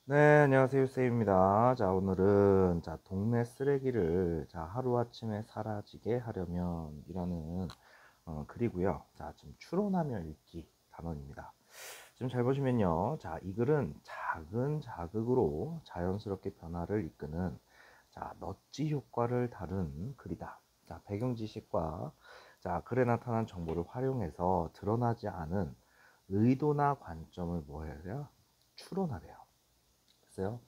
네, 안녕하세요, 쌤입니다. 자, 오늘은 동네 쓰레기를 하루아침에 사라지게 하려면 이라는 글이고요. 자, 지금 추론하며 읽기 단원입니다. 지금 잘 보시면요. 자, 이 글은 작은 자극으로 자연스럽게 변화를 이끄는 넛지 효과를 다룬 글이다. 자, 배경 지식과 글에 나타난 정보를 활용해서 드러나지 않은 의도나 관점을 뭐 해야 추론하래요. 됐어요?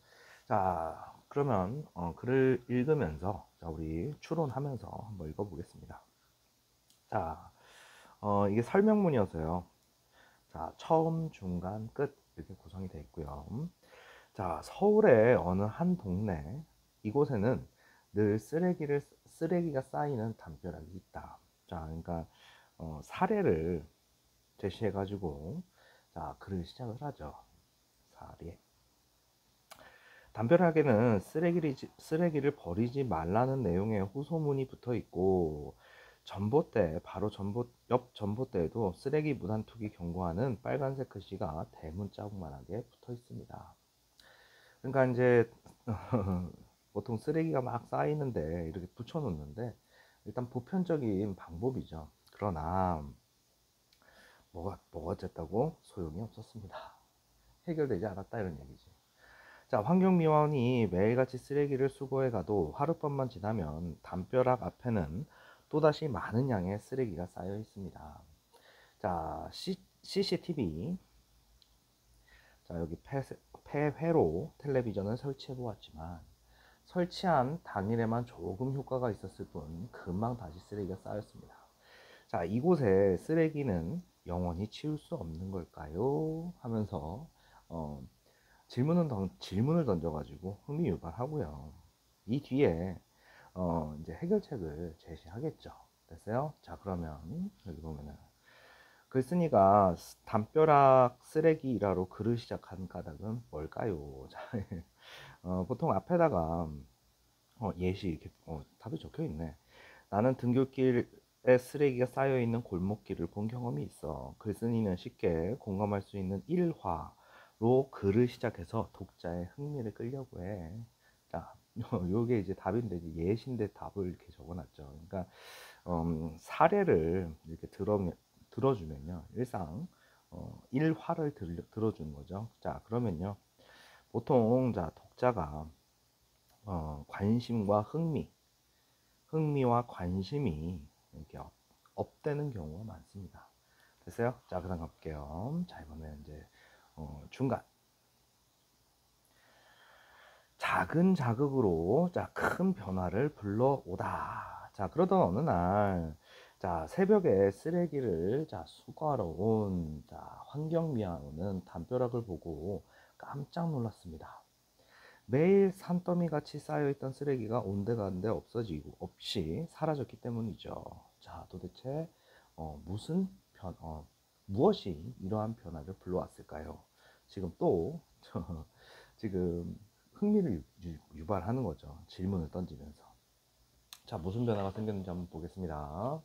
자, 그러면 글을 읽으면서 우리 추론하면서 한번 읽어보겠습니다. 자, 이게 설명문이어서요. 자, 처음, 중간, 끝 이렇게 구성이 되어 있고요. 자, 서울의 어느 한 동네 이곳에는 늘 쓰레기가 쌓이는 담벼락이 있다. 자, 그러니까 사례를 제시해 가지고 글을 시작을 하죠. 사례. 담벼락에는 쓰레기를 버리지 말라는 내용의 호소문이 붙어 있고, 옆 전봇대에도 쓰레기 무단 투기 경고하는 빨간색 글씨가 대문짝만하게 붙어 있습니다. 그러니까 이제 보통 쓰레기가 막 쌓이는데 이렇게 붙여 놓는데, 일단 보편적인 방법이죠. 그러나 뭐가 어쨌다고 소용이 없었습니다. 해결되지 않았다 이런 얘기지. 자, 환경미화원이 매일같이 쓰레기를 수거해 가도 하룻밤만 지나면 담벼락 앞에는 또다시 많은 양의 쓰레기가 쌓여 있습니다. 자, CCTV. 자, 여기 폐회로 텔레비전을 설치해 보았지만 설치한 당일에만 조금 효과가 있었을 뿐 금방 다시 쓰레기가 쌓였습니다. 자, 이곳에 쓰레기는 영원히 치울 수 없는 걸까요? 하면서 어, 질문을 던져가지고 흥미 유발하고요. 이 뒤에 이제 해결책을 제시하겠죠. 됐어요? 자, 그러면 여기 보면은 글쓴이가 담벼락 쓰레기 일화로 글을 시작한 까닭은 뭘까요? 자, 보통 앞에다가 예시 이렇게 답이 적혀 있네. 나는 등굣길에 쓰레기가 쌓여 있는 골목길을 본 경험이 있어. 글쓴이는 쉽게 공감할 수 있는 일화로 글을 시작해서 독자의 흥미를 끌려고 해. 자, 요게 이제 답인데 이제 예시인데 답을 이렇게 적어놨죠. 그러니까 사례를 이렇게 들어주면요, 일상 일화를 들어주는 거죠. 자, 그러면요, 보통 독자가 관심과 흥미와 관심이 이렇게 업되는 경우가 많습니다. 됐어요? 자, 그다음 가볼게요. 자, 이번에 이제 중간. 작은 자극으로 큰 변화를 불러오다. 자, 그러던 어느 날, 새벽에 쓰레기를 수거하러 온 환경미화원은 담벼락을 보고 깜짝 놀랐습니다. 매일 산더미 같이 쌓여있던 쓰레기가 온데간데 없어지고 없이 사라졌기 때문이죠. 자, 도대체 무슨 무엇이 이러한 변화를 불러왔을까요? 지금 또 지금 흥미를 유발하는 거죠. 질문을 던지면서. 자, 무슨 변화가 생겼는지 한번 보겠습니다.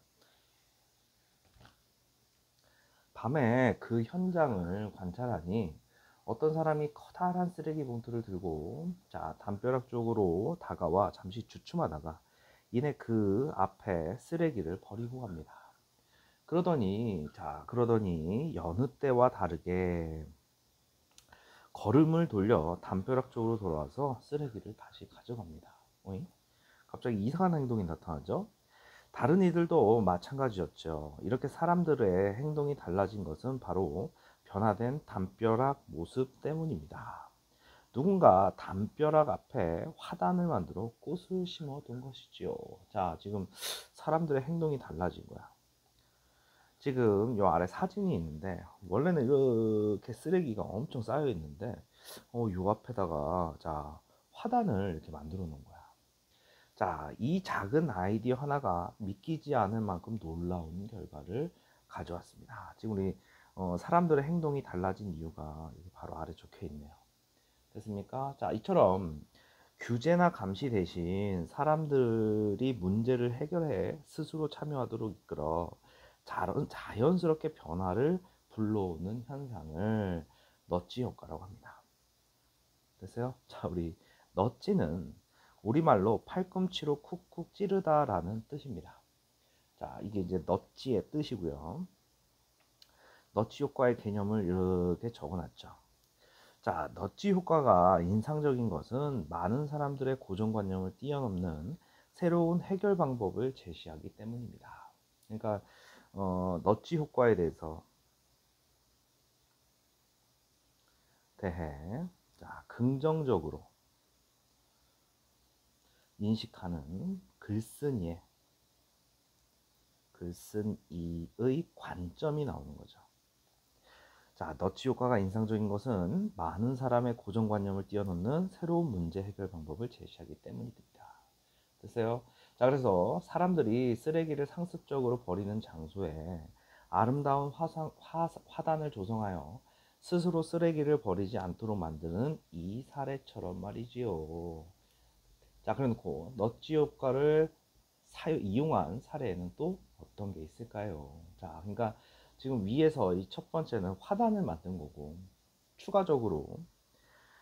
밤에 그 현장을 관찰하니 어떤 사람이 커다란 쓰레기 봉투를 들고 담벼락 쪽으로 다가와 잠시 주춤하다가 이내 그 앞에 쓰레기를 버리고 갑니다. 그러더니 여느 때와 다르게 걸음을 돌려 담벼락 쪽으로 돌아와서 쓰레기를 다시 가져갑니다. 어이? 갑자기 이상한 행동이 나타나죠. 다른 이들도 마찬가지였죠. 이렇게 사람들의 행동이 달라진 것은 바로 변화된 담벼락 모습 때문입니다. 누군가 담벼락 앞에 화단을 만들어 꽃을 심어둔 것이지요. 자, 지금 사람들의 행동이 달라진 거야. 지금 요 아래 사진이 있는데 원래는 이렇게 쓰레기가 엄청 쌓여 있는데 요 앞에다가 화단을 이렇게 만들어 놓은 거야. 자, 이 작은 아이디어 하나가 믿기지 않을 만큼 놀라운 결과를 가져왔습니다. 지금 우리 사람들의 행동이 달라진 이유가 바로 아래 적혀 있네요. 됐습니까? 자, 이처럼 규제나 감시 대신 사람들이 문제를 해결해 스스로 참여하도록 이끌어 자연스럽게 변화를 불러오는 현상을 넛지 효과라고 합니다. 됐어요? 자, 우리 넛지는 우리말로 팔꿈치로 쿡쿡 찌르다라는 뜻입니다. 자, 이게 이제 넛지의 뜻이고요. 넛지 효과의 개념을 이렇게 적어놨죠. 자, 넛지 효과가 인상적인 것은 많은 사람들의 고정관념을 뛰어넘는 새로운 해결 방법을 제시하기 때문입니다. 그러니까 넛지 효과에 대해 자, 긍정적으로 인식하는 글쓴이의 관점이 나오는 거죠. 자, 너치 효과가 인상적인 것은 많은 사람의 고정관념을 뛰어넘는 새로운 문제 해결 방법을 제시하기 때문입니다. 됐어요? 자, 그래서 사람들이 쓰레기를 상습적으로 버리는 장소에 아름다운 화단을 조성하여 스스로 쓰레기를 버리지 않도록 만드는 이 사례처럼 말이지요. 자, 그래놓고 너치 효과를 이용한 사례에는 또 어떤 게 있을까요? 자, 그러니까 지금 위에서 이 첫 번째는 화단을 만든 거고, 추가적으로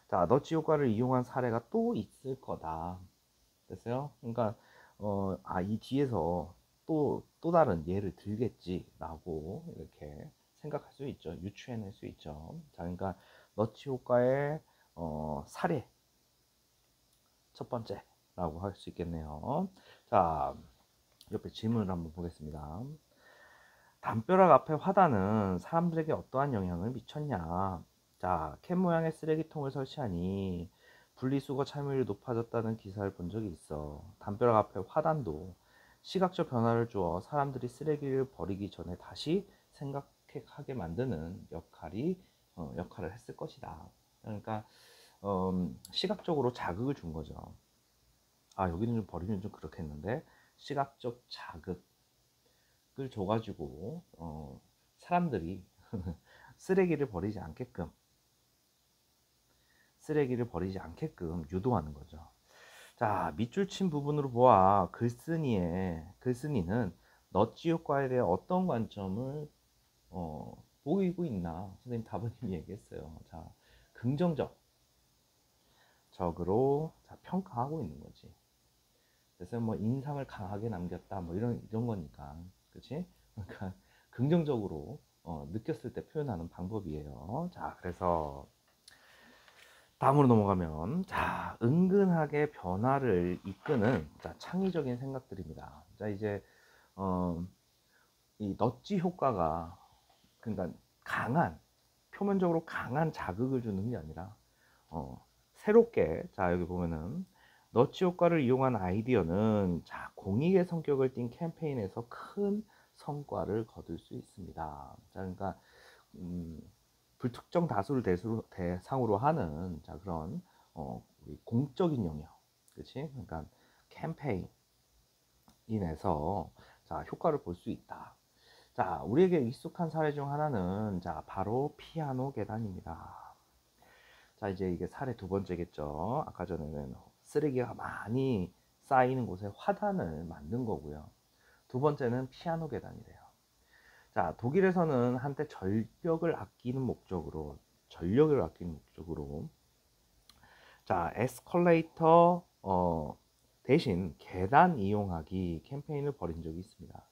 자, 너치 효과를 이용한 사례가 또 있을 거다. 됐어요? 그러니까 이 뒤에서 또 다른 예를 들겠지라고 이렇게 생각할 수 있죠. 유추해낼 수 있죠. 자, 그러니까 너치 효과의 사례 첫 번째라고 할 수 있겠네요. 자, 옆에 질문을 한번 보겠습니다. 담벼락 앞에 화단은 사람들에게 어떠한 영향을 미쳤냐? 자, 캔 모양의 쓰레기통을 설치하니 분리수거 참여율이 높아졌다는 기사를 본 적이 있어. 담벼락 앞에 화단도 시각적 변화를 주어 사람들이 쓰레기를 버리기 전에 다시 생각하게 만드는 역할을 했을 것이다. 그러니까 시각적으로 자극을 준 거죠. 아, 여기는 좀 버리면 좀 그렇겠는데, 시각적 자극을 줘가지고 사람들이 쓰레기를 버리지 않게끔 유도하는 거죠. 자, 밑줄 친 부분으로 보아 글쓴이는 넛지 효과에 대해 어떤 관점을 보이고 있나? 선생님 답은 이미 얘기했어요. 자, 긍정적으로 자, 평가하고 있는 거지. 그래서 뭐 인상을 강하게 남겼다 뭐 이런 거니까, 그렇지? 그러니까 긍정적으로 느꼈을 때 표현하는 방법이에요. 자, 그래서 다음으로 넘어가면, 자, 은근하게 변화를 이끄는 자, 창의적인 생각들입니다. 자, 이제 이 넛지 효과가, 그러니까 표면적으로 강한 자극을 주는 게 아니라 새롭게, 자, 여기 보면은 너치 효과를 이용한 아이디어는 자, 공익의 성격을 띤 캠페인에서 큰 성과를 거둘 수 있습니다. 자, 그러니까 음, 불특정 다수를 대상으로 하는 자, 그런 우리 공적인 영역, 그렇지? 그러니까 캠페인에서 자, 효과를 볼 수 있다. 자, 우리에게 익숙한 사례 중 하나는 자, 바로 피아노 계단입니다. 자, 이제 이게 사례 두 번째겠죠. 아까 전에는 쓰레기가 많이 쌓이는 곳에 화단을 만든 거고요. 두 번째는 피아노 계단이래요. 자, 독일에서는 한때 전력을 아끼는 목적으로 자, 에스컬레이터 대신 계단 이용하기 캠페인을 벌인 적이 있습니다.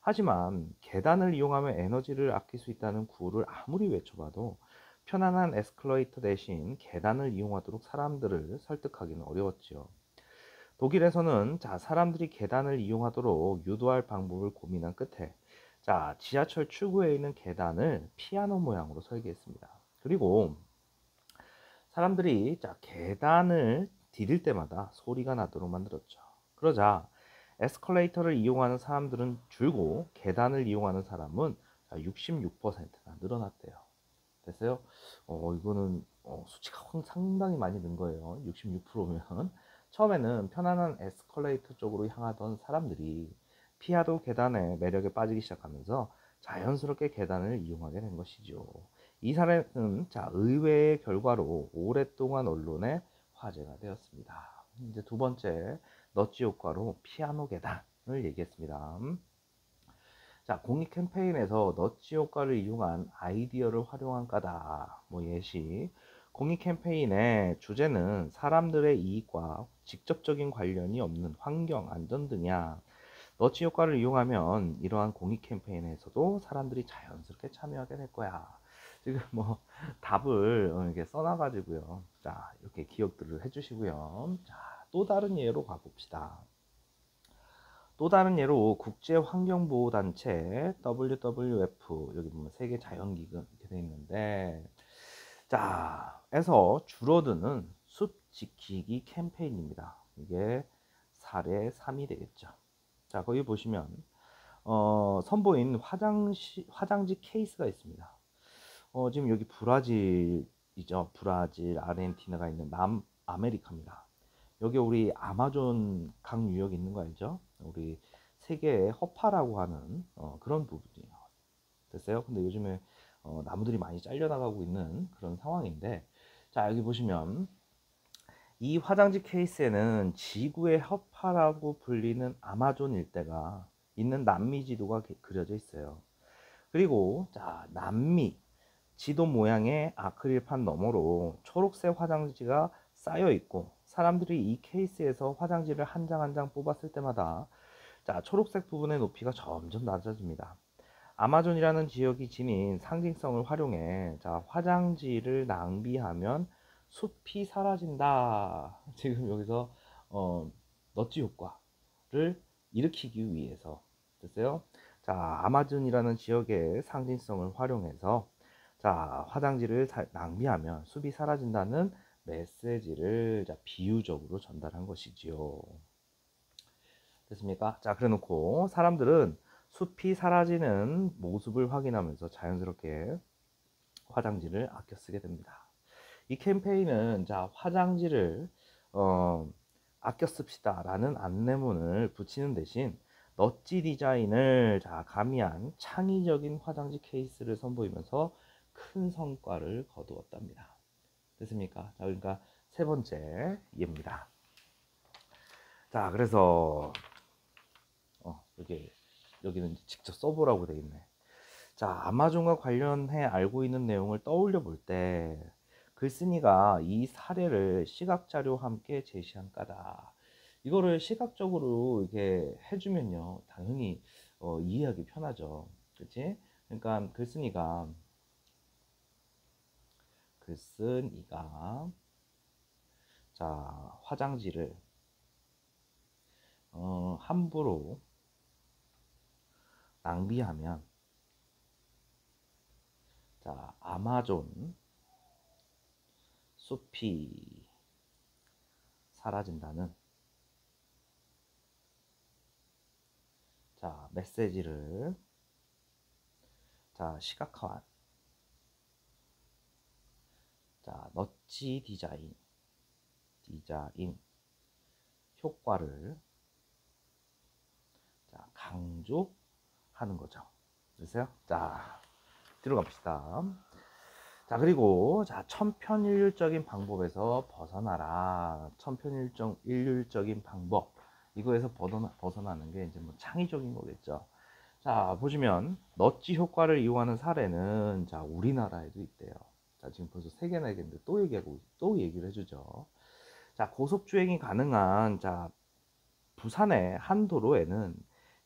하지만 계단을 이용하면 에너지를 아낄 수 있다는 구호를 아무리 외쳐봐도 편안한 에스컬레이터 대신 계단을 이용하도록 사람들을 설득하기는 어려웠지요. 독일에서는 자, 사람들이 계단을 이용하도록 유도할 방법을 고민한 끝에 자, 지하철 출구에 있는 계단을 피아노 모양으로 설계했습니다. 그리고 사람들이 자, 계단을 디딜 때마다 소리가 나도록 만들었죠. 그러자 에스컬레이터를 이용하는 사람들은 줄고 계단을 이용하는 사람은 66%가 늘어났대요. 됐어요? 이거는 수치가 상당히 많이 는 거예요. 66%면. 처음에는 편안한 에스컬레이터 쪽으로 향하던 사람들이 피아노 계단의 매력에 빠지기 시작하면서 자연스럽게 계단을 이용하게 된 것이죠. 이 사례는 자, 의외의 결과로 오랫동안 언론에 화제가 되었습니다. 이제 두 번째 넛지 효과로 피아노 계단을 얘기했습니다. 자, 공익 캠페인에서 넛지 효과를 이용한 아이디어를 활용한 까다. 뭐 예시, 공익 캠페인의 주제는 사람들의 이익과 직접적인 관련이 없는 환경, 안전 등이야. 너치 효과를 이용하면 이러한 공익 캠페인에서도 사람들이 자연스럽게 참여하게 될 거야. 지금 뭐 답을 이렇게 써놔가지고요. 자, 이렇게 기억들을 해주시고요. 자, 또 다른 예로 가봅시다. 또 다른 예로 국제환경보호단체 WWF, 여기 보면 세계자연기금 이렇게 돼 있는데, 자, 에서 줄어드는 숲 지키기 캠페인입니다. 이게 사례 3이 되겠죠. 자, 거기 보시면 선보인 화장지 케이스가 있습니다. 지금 여기 브라질이죠. 브라질, 아르헨티나가 있는 남아메리카입니다. 여기 우리 아마존 강 유역이 있는 거 알죠? 우리 세계의 허파라고 하는 그런 부분이에요. 됐어요? 근데 요즘에 나무들이 많이 잘려나가고 있는 그런 상황인데, 자, 여기 보시면 이 화장지 케이스에는 지구의 허파라고 불리는 아마존 일대가 있는 남미 지도가 그려져 있어요. 그리고 자, 남미 지도 모양의 아크릴판 너머로 초록색 화장지가 쌓여 있고, 사람들이 이 케이스에서 화장지를 한 장 한 장 뽑았을 때마다 자, 초록색 부분의 높이가 점점 낮아집니다. 아마존이라는 지역이 지닌 상징성을 활용해 자, 화장지를 낭비하면 숲이 사라진다. 지금 여기서 너치 효과를 일으키기 위해서 됐어요. 자, 아마존이라는 지역의 상징성을 활용해서 자, 화장지를 낭비하면 숲이 사라진다는 메시지를 자, 비유적으로 전달한 것이지요. 됐습니까? 자, 그래 놓고 사람들은 숲이 사라지는 모습을 확인하면서 자연스럽게 화장지를 아껴 쓰게 됩니다. 이 캠페인은 자, 화장지를 아껴 씁시다 라는 안내문을 붙이는 대신 넛지 디자인을 자, 가미한 창의적인 화장지 케이스를 선보이면서 큰 성과를 거두었답니다. 됐습니까? 자, 그러니까 세 번째 예입니다. 자, 그래서 여기는 직접 써보라고 돼 있네. 자, 아마존과 관련해 알고 있는 내용을 떠올려 볼 때 글쓴이가 이 사례를 시각자료와 함께 제시한 까다. 이거를 시각적으로 이렇게 해주면요, 당연히 이해하기 편하죠. 그치? 그러니까 글쓴이가 자, 화장지를 함부로 낭비하면 자, 아마존 숲이 사라진다는 자, 메시지를 자, 시각화한 자, 넛지 디자인 효과를 자, 강조하는 거죠. 됐어요? 자, 뒤로 갑시다. 자, 그리고 자, 천편일률적인 방법에서 벗어나라. 천편일률적인 방법, 이거에서 벗어나는 게 이제 뭐 창의적인 거겠죠. 자, 보시면 넛지 효과를 이용하는 사례는 자, 우리나라에도 있대요. 자, 지금 벌써 3개나 얘기했는데 또 얘기를 해주죠. 자, 고속주행이 가능한 자, 부산의 한 도로에는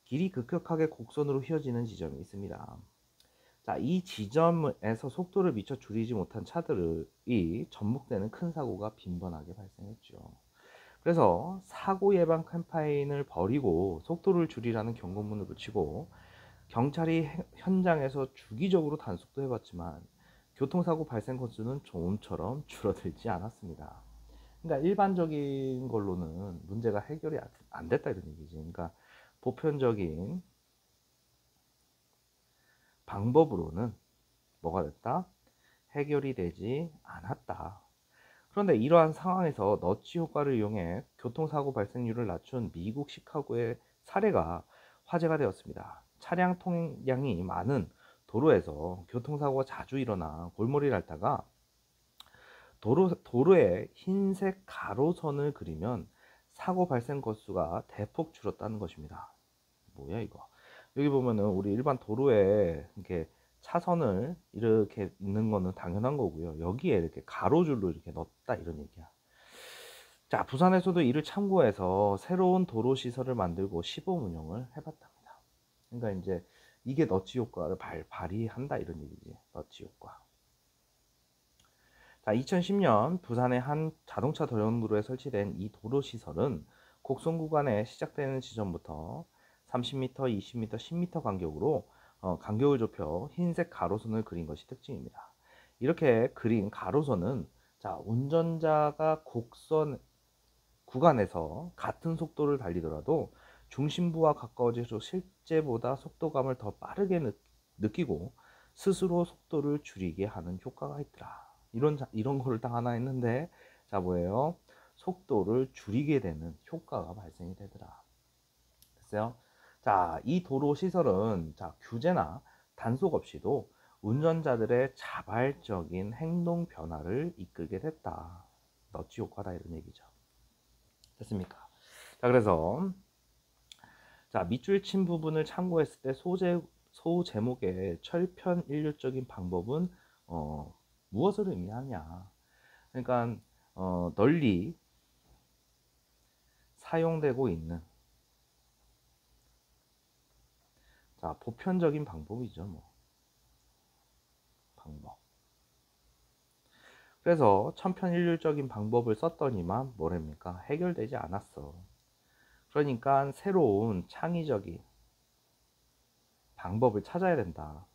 길이 급격하게 곡선으로 휘어지는 지점이 있습니다. 자, 이 지점에서 속도를 미처 줄이지 못한 차들이 전복되는 큰 사고가 빈번하게 발생했죠. 그래서 사고 예방 캠페인을 벌이고 속도를 줄이라는 경고문을 붙이고 경찰이 현장에서 주기적으로 단속도 해봤지만 교통사고 발생 건수는 좀처럼 줄어들지 않았습니다. 그러니까 일반적인 걸로는 문제가 해결이 안 됐다 이런 얘기지. 그러니까 보편적인 방법으로는 뭐가 됐다? 해결이 되지 않았다. 그런데 이러한 상황에서 너치 효과를 이용해 교통사고 발생률을 낮춘 미국 시카고의 사례가 화제가 되었습니다. 차량 통행량이 많은 도로에서 교통사고가 자주 일어나 골머리를 앓다가 도로에 흰색 가로선을 그리면 사고 발생 건수가 대폭 줄었다는 것입니다. 뭐야 이거? 여기 보면은 우리 일반 도로에 이렇게 차선을 이렇게 있는 거는 당연한 거고요. 여기에 이렇게 가로줄로 이렇게 넣었다 이런 얘기야. 자, 부산에서도 이를 참고해서 새로운 도로 시설을 만들고 시범 운영을 해봤답니다. 그러니까 이제 이게 너치 효과를 발휘한다 이런 얘기지. 너치 효과. 자, 2010년 부산의 한 자동차 도용도로에 설치된 이 도로 시설은 곡선 구간에 시작되는 지점부터 30m, 20m, 10m 간격으로 간격을 좁혀 흰색 가로선을 그린 것이 특징입니다. 이렇게 그린 가로선은 자, 운전자가 곡선 구간에서 같은 속도를 달리더라도 중심부와 가까워질수록 실제보다 속도감을 더 빠르게 느끼고 스스로 속도를 줄이게 하는 효과가 있더라. 이런 거를 딱 하나 했는데, 자, 뭐예요? 속도를 줄이게 되는 효과가 발생이 되더라. 됐어요? 자, 이 도로 시설은 자, 규제나 단속 없이도 운전자들의 자발적인 행동 변화를 이끌게 됐다. 너치 효과다 이런 얘기죠. 됐습니까? 자, 그래서 자, 밑줄 친 부분을 참고했을 때 소제목의 철편일률적인 방법은 무엇을 의미하냐? 그러니까 널리 사용되고 있는 자, 보편적인 방법이죠, 뭐. 방법. 그래서 천편일률적인 방법을 썼더니만 뭐랍니까? 해결되지 않았어. 그러니까 새로운 창의적인 방법을 찾아야 된다.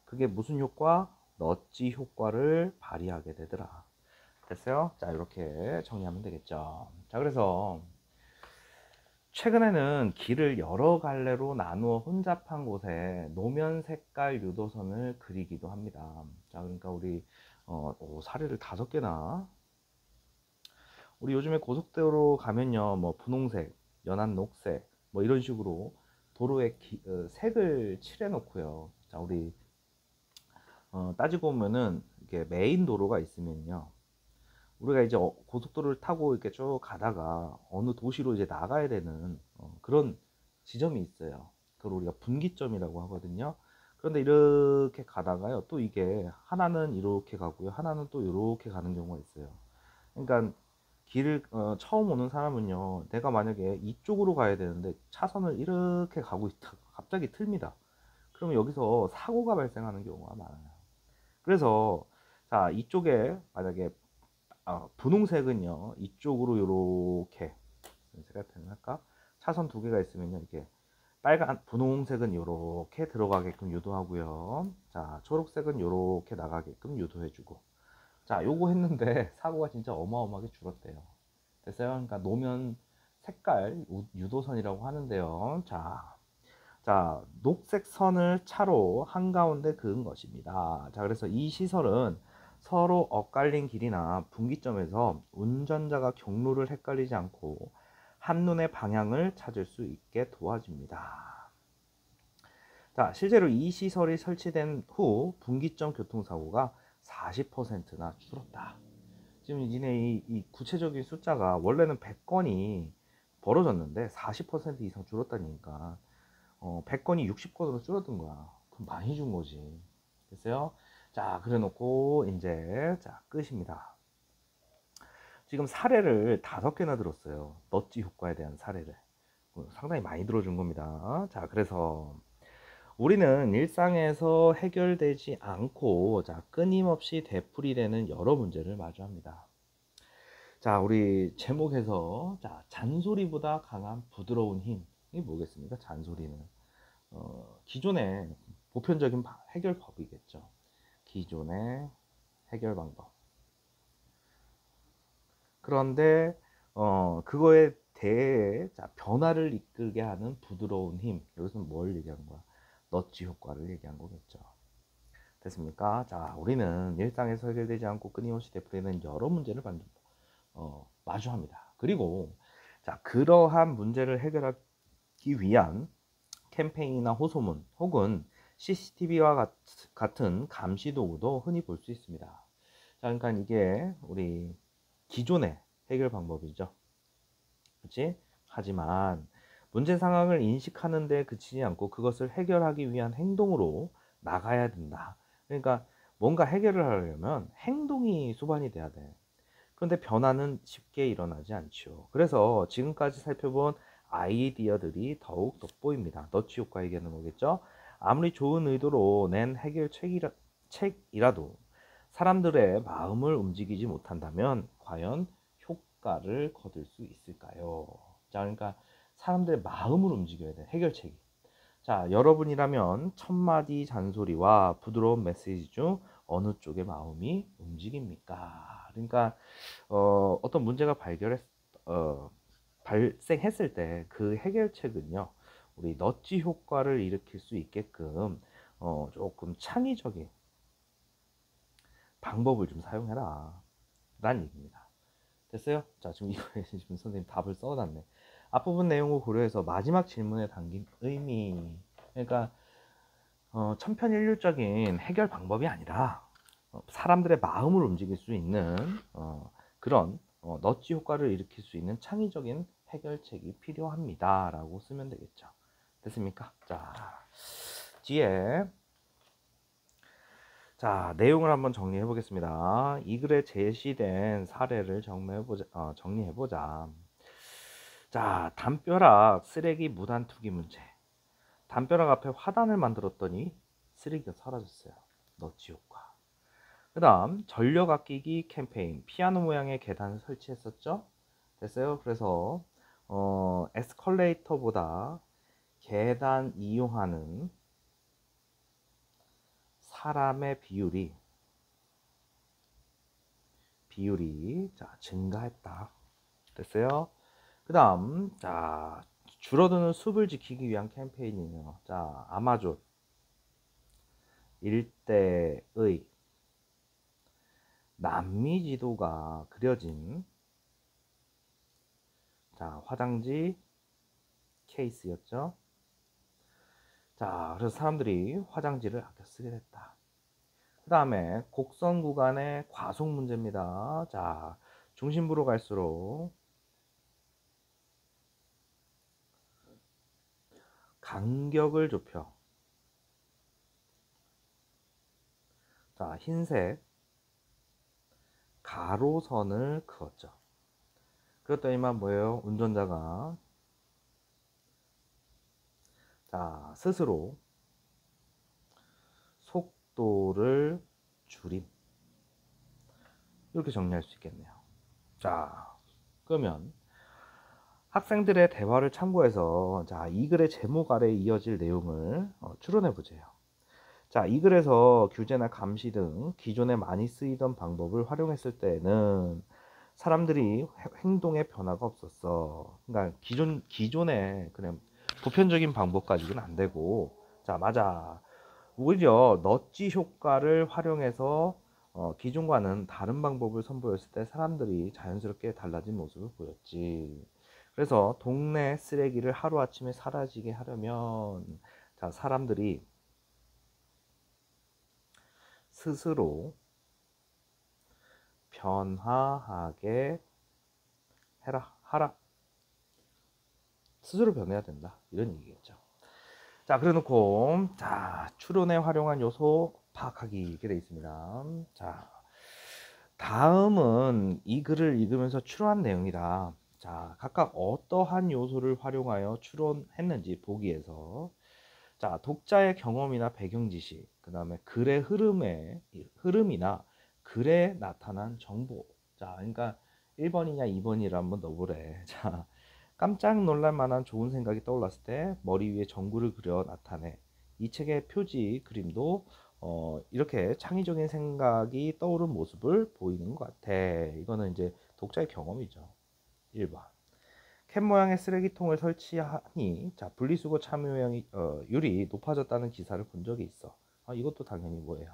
그게 무슨 효과? 너치 효과를 발휘하게 되더라. 됐어요? 자, 이렇게 정리하면 되겠죠. 자, 그래서 최근에는 길을 여러 갈래로 나누어 혼잡한 곳에 노면 색깔 유도선을 그리기도 합니다. 자, 그러니까 우리 사례를 5개나 우리 요즘에 고속도로 가면요, 뭐 분홍색, 연한 녹색, 뭐 이런 식으로 도로에 색을 칠해 놓고요. 자, 우리 따지고 보면은 이게 메인 도로가 있으면요, 우리가 이제 고속도로를 타고 이렇게 쭉 가다가 어느 도시로 이제 나가야 되는 그런 지점이 있어요. 그걸 우리가 분기점이라고 하거든요. 그런데 이렇게 가다가요, 또 이게 하나는 이렇게 가고요, 하나는 또 이렇게 가는 경우가 있어요. 그러니까 길을 처음 오는 사람은요, 내가 만약에 이쪽으로 가야 되는데 차선을 이렇게 가고 있다 갑자기 틀립니다. 그러면 여기서 사고가 발생하는 경우가 많아요. 그래서 자, 이쪽에 만약에 분홍색은요, 이쪽으로 이렇게 색깔 표현할까? 차선 2개가 있으면요, 이렇게 분홍색은 이렇게 들어가게끔 유도하고요. 자, 초록색은 이렇게 나가게끔 유도해주고. 자, 요거 했는데 사고가 진짜 어마어마하게 줄었대요. 됐어요? 그러니까 노면 색깔 유도선이라고 하는데요. 자, 녹색 선을 차로 한가운데 그은 것입니다. 자, 그래서 이 시설은 서로 엇갈린 길이나 분기점에서 운전자가 경로를 헷갈리지 않고 한눈에 방향을 찾을 수 있게 도와줍니다. 자, 실제로 이 시설이 설치된 후 분기점 교통사고가 40%나 줄었다. 지금 이 구체적인 숫자가 원래는 100건이 벌어졌는데 40% 이상 줄었다니까 100건이 60건으로 줄어든 거야. 그럼 많이 준 거지. 됐어요? 자, 그래 놓고 이제 자, 끝입니다. 지금 사례를 5개나 들었어요. 너치 효과에 대한 사례를. 상당히 많이 들어준 겁니다. 자, 그래서 우리는 일상에서 해결되지 않고 자, 끊임없이 되풀이되는 여러 문제를 마주합니다. 자, 우리 제목에서 자, 잔소리보다 강한 부드러운 힘. 이게 뭐겠습니까? 잔소리는 기존의 보편적인 해결법이겠죠. 기존의 해결 방법. 그런데 그거에 대해 자, 변화를 이끌게 하는 부드러운 힘. 여기서는 뭘 얘기하는 거야? 너치 효과를 얘기한 거겠죠. 됐습니까? 자, 우리는 일상에서 해결되지 않고 끊임없이 되풀이되는 여러 문제를 마주합니다. 그리고 자, 그러한 문제를 해결하기 위한 캠페인이나 호소문 혹은 CCTV와 같은 감시 도구도 흔히 볼 수 있습니다. 자, 그러니까 이게 우리 기존의 해결 방법이죠. 그렇지? 하지만 문제 상황을 인식하는 데 그치지 않고 그것을 해결하기 위한 행동으로 나가야 된다. 그러니까 뭔가 해결을 하려면 행동이 수반이 돼야 돼. 그런데 변화는 쉽게 일어나지 않죠. 그래서 지금까지 살펴본 아이디어들이 더욱 돋보입니다. 너치 효과 얘기하는 거겠죠? 아무리 좋은 의도로 낸 책이라도 사람들의 마음을 움직이지 못한다면 과연 효과를 거둘 수 있을까요? 자, 그러니까 사람들의 마음을 움직여야 돼, 해결책이. 자, 여러분이라면 첫마디 잔소리와 부드러운 메시지 중 어느 쪽의 마음이 움직입니까? 그러니까 어떤 문제가 어, 발생했을 때 그 해결책은요, 우리 넛지 효과를 일으킬 수 있게끔 조금 창의적인 방법을 좀 사용해라 라는 얘기입니다. 됐어요? 자, 지금 이거에 지금 선생님 답을 써놨네. 앞부분 내용을 고려해서 마지막 질문에 담긴 의미, 그러니까 천편일률적인 해결 방법이 아니라 사람들의 마음을 움직일 수 있는 그런 넛지 효과를 일으킬 수 있는 창의적인 해결책이 필요합니다 라고 쓰면 되겠죠. 됐습니까? 자, 뒤에 자, 내용을 한번 정리해 보겠습니다. 이 글에 제시된 사례를 정리해 보자. 자, 담벼락 쓰레기 무단 투기 문제. 담벼락 앞에 화단을 만들었더니 쓰레기가 사라졌어요. 넛지 효과. 그 다음 전력 아끼기 캠페인. 피아노 모양의 계단을 설치했었죠. 됐어요. 그래서 에스컬레이터보다 계단 이용하는 사람의 비율이 자, 증가했다. 됐어요. 그 다음 자, 줄어드는 숲을 지키기 위한 캠페인이에요. 자, 아마존 일대의 남미 지도가 그려진 자, 화장지 케이스였죠. 자, 그래서 사람들이 화장지를 아껴 쓰게 됐다. 그 다음에 곡선 구간의 과속 문제입니다. 자, 중심부로 갈수록 간격을 좁혀. 자, 흰색 가로선을 그었죠. 그랬더니만 뭐예요? 운전자가 자, 스스로 속도를 줄임. 이렇게 정리할 수 있겠네요. 자, 그러면 학생들의 대화를 참고해서 자, 이 글의 제목 아래 이어질 내용을 추론해 보세요. 자, 이 글에서 규제나 감시 등 기존에 많이 쓰이던 방법을 활용했을 때는 사람들이 행동에 변화가 없었어. 그러니까 기존에 그냥 보편적인 방법 가지고는 안 되고, 자, 맞아. 오히려 넛지 효과를 활용해서 기존과는 다른 방법을 선보였을 때 사람들이 자연스럽게 달라진 모습을 보였지. 그래서 동네 쓰레기를 하루아침에 사라지게 하려면 자, 사람들이 스스로 변화하게 하라. 스스로 변해야 된다. 이런 얘기겠죠. 자, 그래 놓고 자, 추론에 활용한 요소 파악하기 이렇게 되어 있습니다. 자, 다음은 이 글을 읽으면서 추론한 내용이다. 자, 각각 어떠한 요소를 활용하여 추론했는지 보기에서 자, 독자의 경험이나 배경 지식, 그 다음에 글의 흐름이나 글에 나타난 정보. 자, 그러니까 1번이냐 2번이라 한번 넣어보래. 자, 깜짝 놀랄 만한 좋은 생각이 떠올랐을 때 머리 위에 전구를 그려 나타내. 이 책의 표지 그림도 이렇게 창의적인 생각이 떠오른 모습을 보이는 것 같아. 이거는 이제 독자의 경험이죠. 1번. 캔 모양의 쓰레기통을 설치하니 자, 분리수거 참여율이 높아졌다는 기사를 본 적이 있어. 이것도 당연히 뭐예요?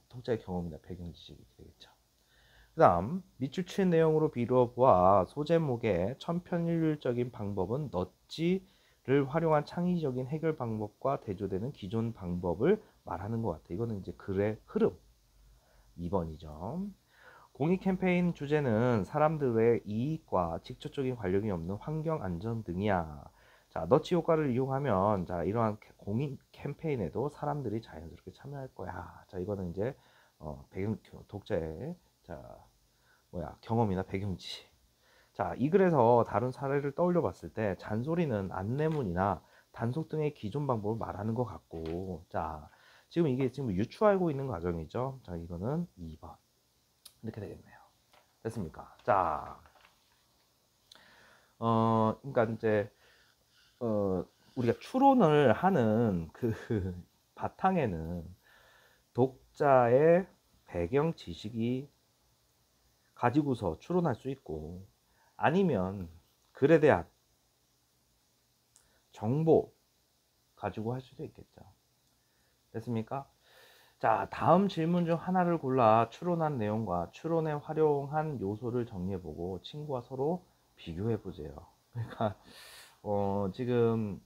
독자의 경험이나 배경 지식이 되겠죠. 그 다음 밑줄 친 내용으로 비루어 보아 소제목의 천편일률적인 방법은 넛지를 활용한 창의적인 해결 방법과 대조되는 기존 방법을 말하는 것 같아. 이거는 이제 글의 흐름 2번이죠. 공익 캠페인 주제는 사람들의 이익과 직접적인 관련이 없는 환경 안전 등이야. 자, 너치 효과를 이용하면 자, 이러한 공인 캠페인에도 사람들이 자연스럽게 참여할 거야. 자, 이거는 이제 배경 독자의 자, 경험이나 배경지. 자, 이 글에서 다른 사례를 떠올려 봤을 때 잔소리는 안내문이나 단속 등의 기존 방법을 말하는 것 같고, 자, 지금 이게 지금 유추하고 있는 과정이죠. 자, 이거는 2번. 이렇게 되겠네요. 됐습니까? 자, 그러니까 이제 우리가 추론을 하는 그 바탕에는 독자의 배경 지식이 가지고서 추론할 수 있고, 아니면 글에 대한 정보 가지고 할 수도 있겠죠. 됐습니까? 자, 다음 질문 중 하나를 골라 추론한 내용과 추론에 활용한 요소를 정리해보고 친구와 서로 비교해보세요. 그러니까 지금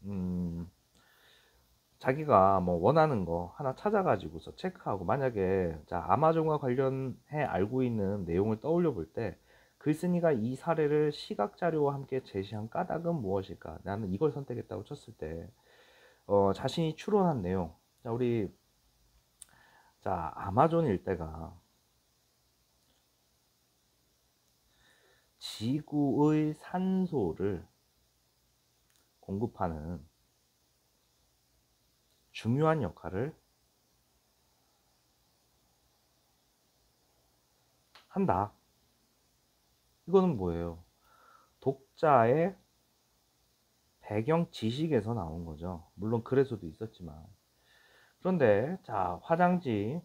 자기가 뭐 원하는 거 하나 찾아가지고서 체크하고, 만약에 자 아마존과 관련해 알고 있는 내용을 떠올려 볼 때 글쓴이가 이 사례를 시각 자료와 함께 제시한 까닭은 무엇일까? 나는 이걸 선택했다고 쳤을 때 자신이 추론한 내용, 자 우리 자 아마존 일대가 지구의 산소를 공급하는 중요한 역할을 한다. 이거는 뭐예요? 독자의 배경 지식에서 나온 거죠. 물론 글에서도 있었지만. 그런데 자 화장지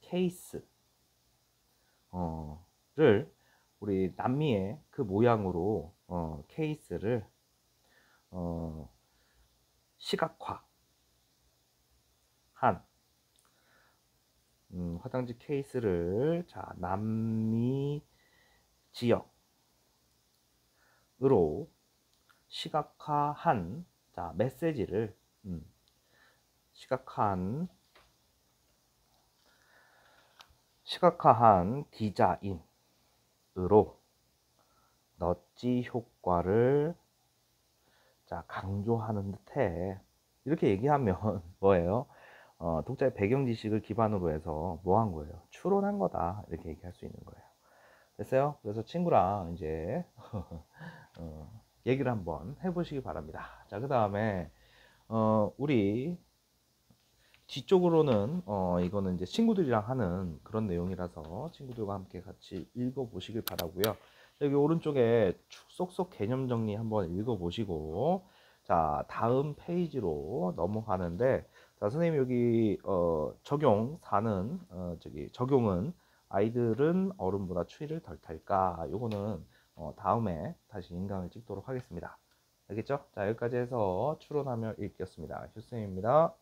케이스를 우리 남미의 그 모양으로 케이스를 시각화한 화장지 케이스를 자 남미 지역으로 시각화한 자 메시지를 시각화한 디자인으로 넛지 효과를 자 강조하는 듯해. 이렇게 얘기하면 뭐예요? 독자의 배경 지식을 기반으로 해서 뭐 한 거예요? 추론한 거다. 이렇게 얘기할 수 있는 거예요. 됐어요? 그래서 친구랑 이제 얘기를 한번 해보시기 바랍니다. 자, 그 다음에 우리 뒤쪽으로는 이거는 이제 친구들이랑 하는 그런 내용이라서 친구들과 함께 같이 읽어보시길 바라고요. 여기 오른쪽에 쏙쏙 개념 정리 한번 읽어보시고, 자 다음 페이지로 넘어가는데, 자 선생님 여기 적용 4는 적용은 아이들은 어른보다 추위를 덜 탈까, 요거는 다음에 다시 인강을 찍도록 하겠습니다. 알겠죠? 자 여기까지 해서 추론하며 읽겠습니다. 휴쌤입니다.